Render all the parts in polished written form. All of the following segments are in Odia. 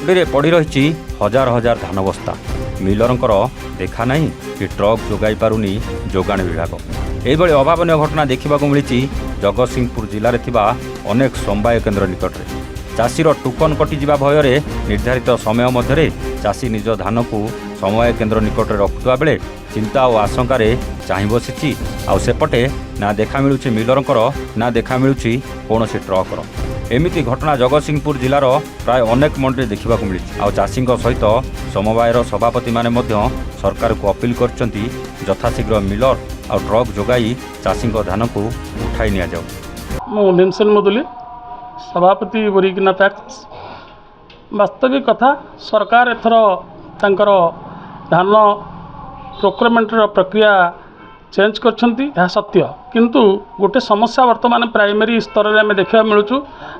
ମଣ୍ଡିରେ ପଡ଼ି ରହିଛି ହଜାର ହଜାର ଧାନ ବସ୍ତା। ମିଲରଙ୍କର ଦେଖା ନାହିଁ କି ଟ୍ରକ୍ ଯୋଗାଇ ପାରୁନି ଯୋଗାଣ ବିଭାଗ। ଏହିଭଳି ଅଭାବନୀୟ ଘଟଣା ଦେଖିବାକୁ ମିଳିଛି ଜଗତସିଂହପୁର ଜିଲ୍ଲାରେ ଥିବା ଅନେକ ସମବାୟ କେନ୍ଦ୍ର ନିକଟରେ। ଚାଷୀର ଟୋକନ କଟିଯିବା ଭୟରେ ନିର୍ଦ୍ଧାରିତ ସମୟ ମଧ୍ୟରେ ଚାଷୀ ନିଜ ଧାନକୁ ସମବାୟ କେନ୍ଦ୍ର ନିକଟରେ ରଖୁଥିବା ବେଳେ ଚିନ୍ତା ଓ ଆଶଙ୍କାରେ ଚାହିଁ ବସିଛି। ଆଉ ସେପଟେ ନା ଦେଖା ମିଳୁଛି ମିଲରଙ୍କର, ନା ଦେଖା ମିଳୁଛି କୌଣସି ଟ୍ରକ୍ର। ଏମିତି ଘଟଣା ଜଗତସିଂହପୁର ଜିଲ୍ଲାର ପ୍ରାୟ ଅନେକ ମଣ୍ଡିରେ ଦେଖିବାକୁ ମିଳିଛି। ଆଉ ଚାଷୀଙ୍କ ସହିତ ସମବାୟର ସଭାପତିମାନେ ମଧ୍ୟ ସରକାରକୁ ଅପିଲ କରିଛନ୍ତି ଯଥାଶୀଘ୍ର ମିଲର ଆଉ ଟ୍ରକ୍ ଯୋଗାଇ ଚାଷୀଙ୍କ ଧାନକୁ ଉଠାଇ ନିଆଯାଉ। ମୁଁ ଭୀମସେନ ମୁଦୁଲି, ସଭାପତି ବୋରିକିନା ପ୍ୟାକ୍ସ। ବାସ୍ତବିକ କଥା, ସରକାର ଏଥର ତାଙ୍କର ଧାନ ପ୍ରୋକ୍ୟୁରମେଣ୍ଟର ପ୍ରକ୍ରିୟା ଚେଞ୍ଜ କରିଛନ୍ତି, ଏହା ସତ୍ୟ। କିନ୍ତୁ ଗୋଟେ ସମସ୍ୟା ବର୍ତ୍ତମାନ ପ୍ରାଇମେରୀ ସ୍ତରରେ ଆମେ ଦେଖିବାକୁ ମିଳୁଛୁ,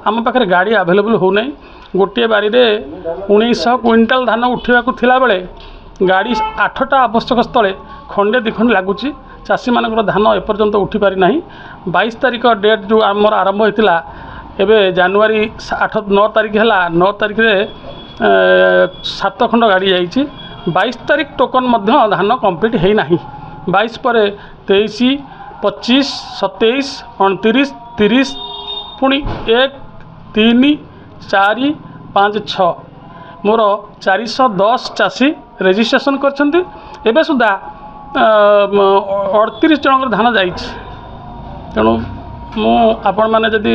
ଆମ ପାଖରେ ଗାଡ଼ି ଆଭେଲେବୁଲ୍ ହେଉନାହିଁ। ଗୋଟିଏ ବାରିରେ 1900 କୁଇଣ୍ଟାଲ ଧାନ ଉଠିବାକୁ ଥିଲାବେଳେ ଗାଡ଼ି 8ଟା ଆବଶ୍ୟକ ସ୍ଥଳେ ଖଣ୍ଡେ ଦୁଇ ଖଣ୍ଡ ଲାଗୁଛି। ଚାଷୀମାନଙ୍କର ଧାନ ଏପର୍ଯ୍ୟନ୍ତ ଉଠିପାରି ନାହିଁ। 22 ତାରିଖ ଡେଟ୍ ଯେଉଁ ଆମର ଆରମ୍ଭ ହୋଇଥିଲା, ଏବେ ଜାନୁଆରୀ 9 ତାରିଖ ହେଲା। 9 ତାରିଖରେ 7 ଖଣ୍ଡ ଗାଡ଼ି ଯାଇଛି। 22 ତାରିଖ ଟୋକନ ମଧ୍ୟ ଧାନ କମ୍ପ୍ଲିଟ୍ ହୋଇନାହିଁ। 22 ପରେ 23, 25, 27, 29, 30, ପୁଣି 1, 3, 4, 5, 6 ମୋର 410 ଚାଷୀ ରେଜିଷ୍ଟ୍ରେସନ୍ କରିଛନ୍ତି। ଏବେ ସୁଦ୍ଧା 38 ଜଣଙ୍କର ଧାନ ଯାଇଛି। ତେଣୁ ମୁଁ ଆପଣମାନେ ଯଦି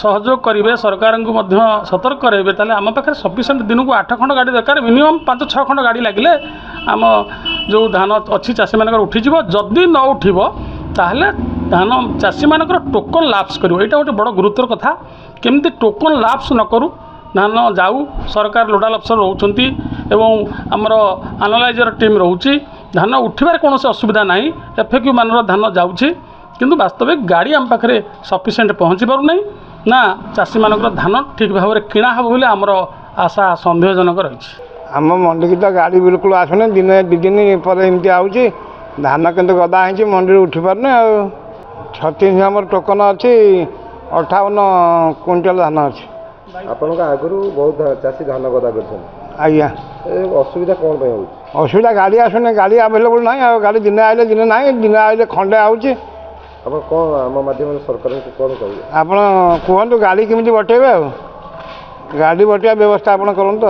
ସହଯୋଗ କରିବେ, ସରକାରଙ୍କୁ ମଧ୍ୟ ସତର୍କ କରାଇବେ, ତାହେଲେ ଆମ ପାଖରେ ସଫିସିଏଣ୍ଟ ଦିନକୁ 8 ଖଣ୍ଡ ଗାଡ଼ି ଦରକାର। ମିନିମମ୍ 5-6 ଖଣ୍ଡ ଗାଡ଼ି ଲାଗିଲେ ଆମ ଯେଉଁ ଧାନ ଅଛି ଚାଷୀମାନଙ୍କର ଉଠିଯିବ। ଯଦି ନ ଉଠିବ ତାହେଲେ ଧାନ ଚାଷୀମାନଙ୍କର ଟୋକନ ଲାପ୍ସ କରିବ। ଏଇଟା ଗୋଟେ ବଡ଼ ଗୁରୁତ୍ୱର କଥା। କେମିତି ଟୋକନ ଲାପ୍ସ ନ କରୁ, ଧାନ ଯାଉ। ସରକାର ଲୋଡାଲ ଅଫିସର ରହୁଛନ୍ତି ଏବଂ ଆମର ଆନାଲାଇଜର ଟିମ୍ ରହୁଛି। ଧାନ ଉଠିବାରେ କୌଣସି ଅସୁବିଧା ନାହିଁ। FAQ ମାନର ଧାନ ଯାଉଛି, କିନ୍ତୁ ବାସ୍ତବିକ ଗାଡ଼ି ଆମ ପାଖରେ ସଫିସିଏଣ୍ଟ ପହଞ୍ଚି ପାରୁନାହିଁ, ନା ଚାଷୀମାନଙ୍କର ଧାନ ଠିକ୍ ଭାବରେ କିଣା ହେବ ବୋଲି ଆମର ଆଶା ସନ୍ଦେହଜନକ ରହିଛି। ଆମ ମଣ୍ଡିକି ତ ଗାଡ଼ି ବିଲକୁଲ ଆସୁନି। ଦିନେ 2 ଦିନ ପରେ ଏମିତି ଆଉଛି। ଧାନ କିନ୍ତୁ ଗଦା ହେଇଛି, ମଣ୍ଡିରେ ଉଠିପାରୁନି। ଆଉ 36 ଆମର ଟୋକନ ଅଛି, 58 କୁଇଣ୍ଟାଲ ଧାନ ଅଛି। ଆପଣଙ୍କ ଆଗରୁ ବହୁତ ଚାଷୀ ଧାନ ଗଦା କରିଛନ୍ତି। ଆଜ୍ଞା। ଅସୁବିଧା କ'ଣ ପାଇଁ ହେଉଛି? ଅସୁବିଧା ଗାଡ଼ି ଆସୁନି, ଗାଡ଼ି ଆଭେଲେବୁଲ୍ ନାହିଁ। ଆଉ ଗାଡ଼ି ଦିନେ ଆଇଲେ ଦିନେ ନାହିଁ, ଦିନେ ଆଇଲେ ଖଣ୍ଡେ ଆଉଛି। ଆପଣ କ'ଣ ଆମ ମାଧ୍ୟମରେ ସରକାରଙ୍କୁ କ'ଣ କହିବେ? ଆପଣ କୁହନ୍ତୁ ଗାଡ଼ି କେମିତି ବଟେଇବେ। ଆଉ ଗାଡ଼ି ବଟେଇବା ବ୍ୟବସ୍ଥା ଆପଣ କରନ୍ତୁ।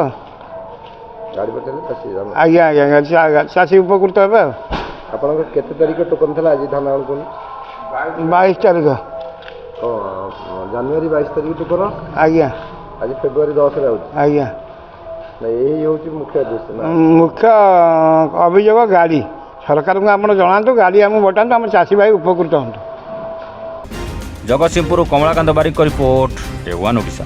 ଗାଡ଼ି ପଠାଇଲେ ଚାଷୀ ଆଜ୍ଞା ଆଜ୍ଞା ଚାଷୀ ଉପକୃତ ହେବେ। ଆଉ ଆପଣଙ୍କର କେତେ ତାରିଖ ଟୋକନ ଥିଲା ଆଜି ଧାନ ଆଣୁଛନ୍ତି? 22 ତାରିଖ। କ'ଣ ଜାନୁଆରୀ 22 ତାରିଖ ଟୋକନ? ଆଜ୍ଞା। ଆଜି ଫେବୃଆରୀ 10ରେ ହେଉଛି। ଆଜ୍ଞା। ଏହି ହେଉଛି ମୁଖ୍ୟ ମୁଖ୍ୟ ଅଭିଯୋଗ ଗାଡ଼ି। ସରକାରଙ୍କୁ ଆପଣ ଜଣାନ୍ତୁ, ଗାଡ଼ି ଆମକୁ ବଟାନ୍ତୁ, ଆମ ଚାଷୀ ଭାଇ ଉପକୃତ ହୁଅନ୍ତୁ। ଜଗତସିଂହପୁର କମଳାକାନ୍ତ ବାରିକଙ୍କ ରିପୋର୍ଟ, A1 ଓଡ଼ିଶା।